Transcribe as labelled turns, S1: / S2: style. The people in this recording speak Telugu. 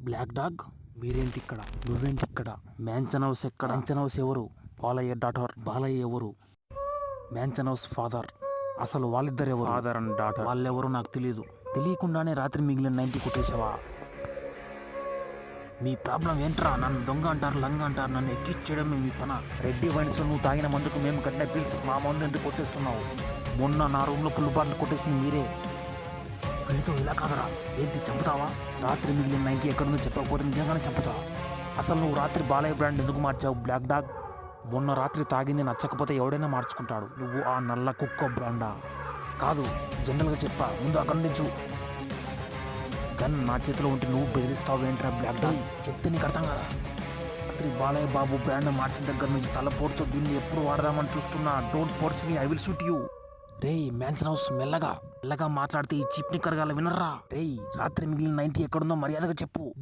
S1: బ్లాక్ డాగ్ మీరేంటి ఇక్కడ, నువ్వేంటి ఇక్కడ, మ్యాన్షన్ హౌస్ ఎక్కడ, మ్యాన్షన్ హౌస్ ఎవరు, బాలయ్య డాటర్, బాలయ్య ఎవరు, మ్యాన్షన్ హౌస్ ఫాదర్, అసలు వాళ్ళిద్దరు ఎవరు, ఫాదర్ అండ్ డాటర్, వాళ్ళెవరో నాకు తెలియదు. తెలియకుండానే రాత్రి మిగిలిన 90 కొట్టేసావా? మీ ప్రాబ్లం ఏంట్రా? నన్ను దొంగ అంటారు, లంగ అంటారు, నన్ను ఎక్కిచ్చేయడమే మీ పన. రెడ్డి వైన్స్లో నువ్వు తాగిన మందుకు మేము కట్టిన బిల్స్ మా మందు ఎందుకు కొట్టేస్తున్నావు? మొన్న నా రూమ్లో ఫుల్ బాటిల్ కొట్టేసింది మీరే. వీడితో ఇలా కాదరా, ఏంటి చంపుతావా? రాత్రి మిగిలిన 90 ఎక్కడుందో చెప్పకపోతే నిజంగానే చంపుతా. అసలు నువ్వు రాత్రి బాలయ్య బ్రాండ్ ఎందుకు మార్చావు బ్లాక్ డాగ్? మొన్న రాత్రి తాగింది నచ్చకపోతే ఎవడైనా మార్చుకుంటాడు. నువ్వు ఆ నల్ల కుక్క బ్రాండా? కాదు, జనరల్గా చెప్పా, ముందు అక్కడి నుంచి గన్ నా చేతిలో ఉంటే నువ్వు బెదిరిస్తావు ఏంట్రా బ్లాక్ డాగ్? చెప్తే నీకు అర్థం కదా. రాత్రి బాలయ్య బాబు బ్రాండ్ మార్చిన దగ్గర నుంచి తలపోటుతో దీన్ని ఎప్పుడు వాడదామని చూస్తున్నా. Don't force me, I will shoot you. రేయ్ మ్యాన్షన్ హౌస్, మెల్లగా మాట్లాడితే ఈ చీప్ నిక్కర్ గాల వినర్రా. రేయ్ రాత్రి మిగిలిన 90 ఎక్కడుందో మర్యాదగా చెప్పు.